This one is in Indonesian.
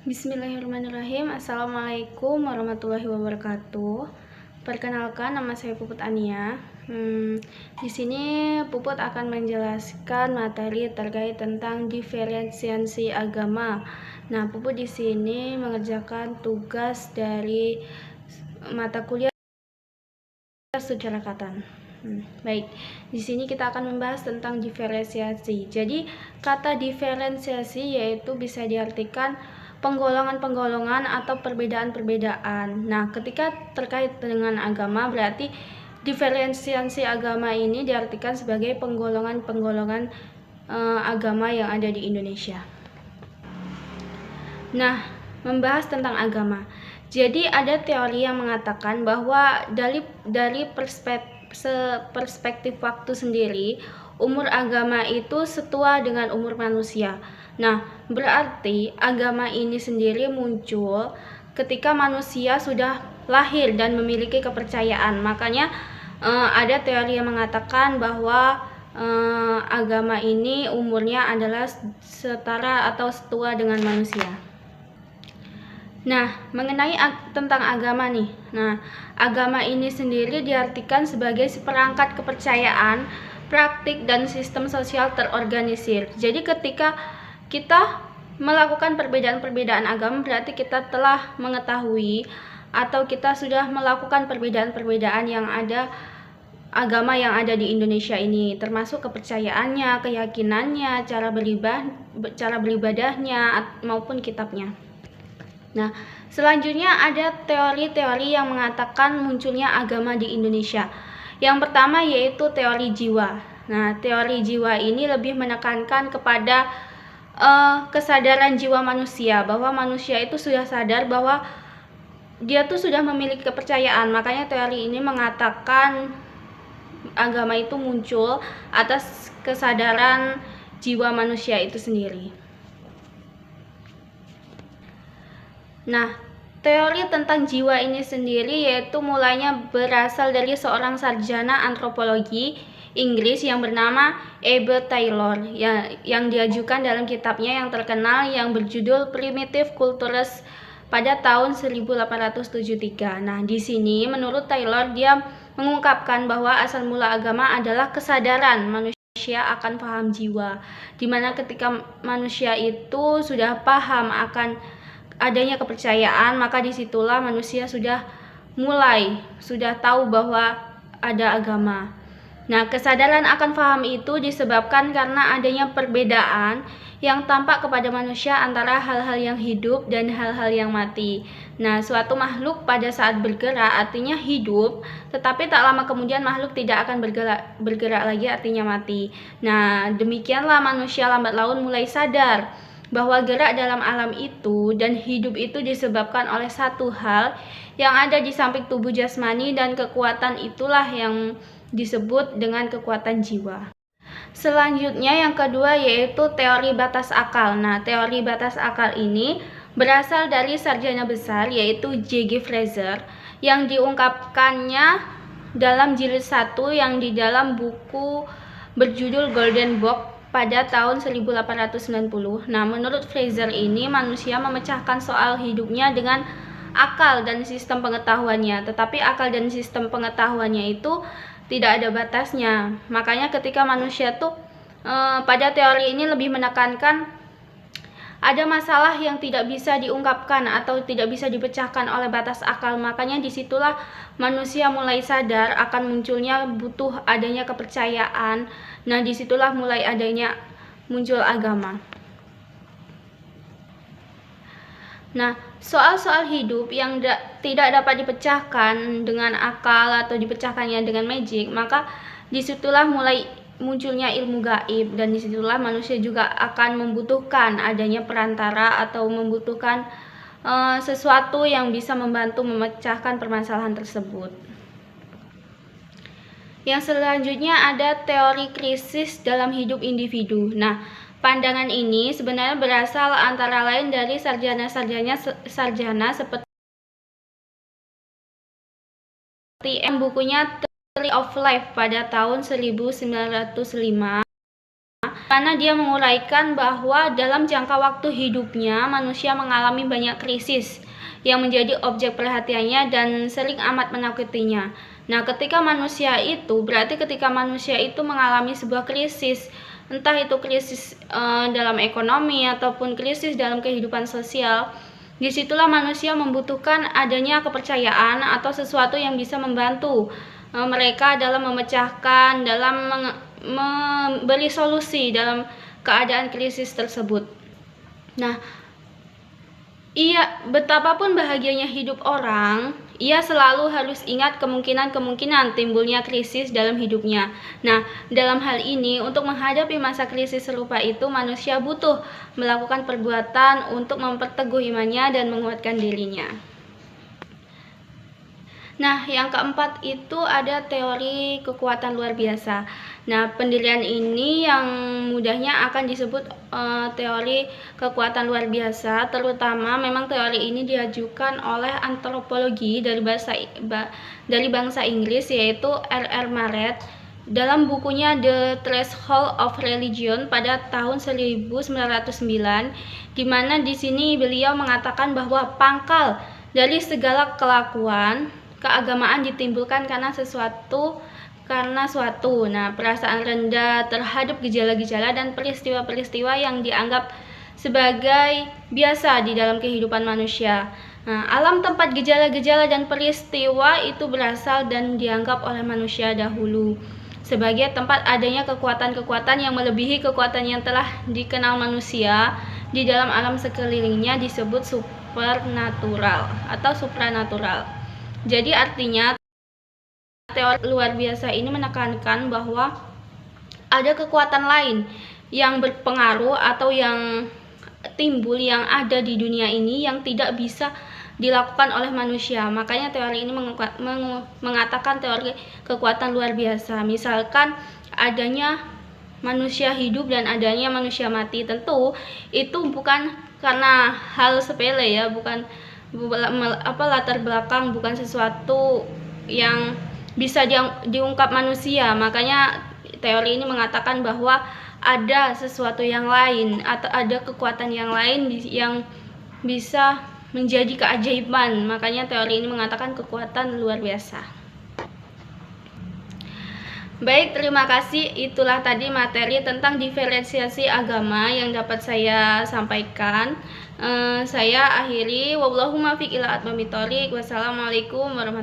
Bismillahirrahmanirrahim. Assalamualaikum warahmatullahi wabarakatuh. Perkenalkan, nama saya Puput Ania. Di sini Puput akan menjelaskan materi terkait tentang diferensiasi agama. Nah, Puput di sini mengerjakan tugas dari mata kuliah Sucarakatan. Baik, di sini kita akan membahas tentang diferensiasi. Jadi, kata diferensiasi yaitu bisa diartikan penggolongan-penggolongan atau perbedaan-perbedaan. Nah, ketika terkait dengan agama, berarti diferensiasi agama ini diartikan sebagai penggolongan-penggolongan agama yang ada di Indonesia. Nah, membahas tentang agama. Jadi ada teori yang mengatakan bahwa dari perspektif waktu sendiri, umur agama itu setua dengan umur manusia. Nah, berarti agama ini sendiri muncul ketika manusia sudah lahir dan memiliki kepercayaan. Makanya ada teori yang mengatakan bahwa agama ini umurnya adalah setara atau setua dengan manusia. Nah, mengenai tentang agama nih. Nah, agama ini sendiri diartikan sebagai seperangkat kepercayaan, praktik, dan sistem sosial terorganisir. Jadi ketika kita melakukan perbedaan-perbedaan agama, berarti kita telah mengetahui atau kita sudah melakukan perbedaan-perbedaan yang ada agama yang ada di Indonesia ini, termasuk kepercayaannya, keyakinannya, cara beribadahnya maupun kitabnya. Nah, selanjutnya ada teori-teori yang mengatakan munculnya agama di Indonesia. Yang pertama yaitu teori jiwa. Nah, teori jiwa ini lebih menekankan kepada kesadaran jiwa manusia, bahwa manusia itu sudah sadar bahwa dia tuh sudah memiliki kepercayaan. Makanya teori ini mengatakan agama itu muncul atas kesadaran jiwa manusia itu sendiri. Nah, teori tentang jiwa ini sendiri yaitu mulainya berasal dari seorang sarjana antropologi Inggris yang bernama Ebert Taylor yang diajukan dalam kitabnya yang terkenal yang berjudul Primitive Cultures pada tahun 1873. Nah, di sini menurut Taylor dia mengungkapkan bahwa asal mula agama adalah kesadaran manusia akan paham jiwa, dimana ketika manusia itu sudah paham akan adanya kepercayaan, maka disitulah manusia sudah tahu bahwa ada agama. Nah, kesadaran akan paham itu disebabkan karena adanya perbedaan yang tampak kepada manusia antara hal-hal yang hidup dan hal-hal yang mati. Nah, suatu makhluk pada saat bergerak artinya hidup, tetapi tak lama kemudian makhluk tidak akan bergerak lagi artinya mati. Nah, demikianlah manusia lambat laun mulai sadar bahwa gerak dalam alam itu dan hidup itu disebabkan oleh satu hal yang ada di samping tubuh jasmani, dan kekuatan itulah yang disebut dengan kekuatan jiwa. Selanjutnya yang kedua yaitu teori batas akal. Nah, teori batas akal ini berasal dari sarjana besar yaitu J.G. Frazer yang diungkapkannya dalam jilid 1 yang di dalam buku berjudul Golden Book pada tahun 1890. Nah, menurut Frazer ini manusia memecahkan soal hidupnya dengan akal dan sistem pengetahuannya, tetapi akal dan sistem pengetahuannya itu tidak ada batasnya. Makanya ketika manusia tuh pada teori ini lebih menekankan ada masalah yang tidak bisa diungkapkan atau tidak bisa dipecahkan oleh batas akal. Makanya disitulah manusia mulai sadar akan munculnya butuh adanya kepercayaan. Nah, disitulah mulai muncul agama. Nah, soal-soal hidup yang tidak dapat dipecahkan dengan akal atau dipecahkannya dengan magic, maka disitulah mulai munculnya ilmu gaib, dan disitulah manusia juga akan membutuhkan adanya perantara atau membutuhkan sesuatu yang bisa membantu memecahkan permasalahan tersebut. Yang selanjutnya ada teori krisis dalam hidup individu. Nah, pandangan ini sebenarnya berasal antara lain dari sarjana seperti bukunya Tree of Life pada tahun 1905 Karena dia menguraikan bahwa dalam jangka waktu hidupnya manusia mengalami banyak krisis yang menjadi objek perhatiannya dan sering amat menakutinya. Nah, ketika manusia itu mengalami sebuah krisis, entah itu krisis dalam ekonomi ataupun krisis dalam kehidupan sosial, disitulah manusia membutuhkan adanya kepercayaan atau sesuatu yang bisa membantu mereka dalam memecahkan, dalam memberi solusi dalam keadaan krisis tersebut. Nah, betapapun bahagianya hidup orang, ia selalu harus ingat kemungkinan-kemungkinan timbulnya krisis dalam hidupnya. Nah, dalam hal ini, untuk menghadapi masa krisis serupa itu, manusia butuh melakukan perbuatan untuk memperteguh imannya dan menguatkan dirinya. Nah, yang keempat itu ada teori kekuatan luar biasa. Nah, pendirian ini yang mudahnya akan disebut teori kekuatan luar biasa, terutama memang teori ini diajukan oleh antropologi dari bangsa Inggris, yaitu R.R. Marett dalam bukunya The Threshold of Religion pada tahun 1909, di mana di sini beliau mengatakan bahwa pangkal dari segala kelakuan keagamaan ditimbulkan karena suatu. Nah, perasaan rendah terhadap gejala-gejala dan peristiwa-peristiwa yang dianggap sebagai biasa di dalam kehidupan manusia. Nah, alam tempat gejala-gejala dan peristiwa itu berasal dan dianggap oleh manusia dahulu sebagai tempat adanya kekuatan-kekuatan yang melebihi kekuatan yang telah dikenal manusia di dalam alam sekelilingnya, disebut supernatural atau supranatural. Jadi artinya teori luar biasa ini menekankan bahwa ada kekuatan lain yang berpengaruh atau yang timbul yang ada di dunia ini yang tidak bisa dilakukan oleh manusia. Makanya teori ini mengatakan teori kekuatan luar biasa. Misalkan adanya manusia hidup dan adanya manusia mati, tentu itu bukan karena hal sepele ya, bukan latar belakang, bukan sesuatu yang bisa diungkap manusia. Makanya teori ini mengatakan bahwa ada sesuatu yang lain atau ada kekuatan yang lain yang bisa menjadi keajaiban. Makanya teori ini mengatakan kekuatan luar biasa. Baik, terima kasih. Itulah tadi materi tentang diferensiasi agama yang dapat saya sampaikan. Saya akhiri. Wallahumma fiq ila atmamit thoriq. Wassalamualaikum warahmatullahi wabarakatuh.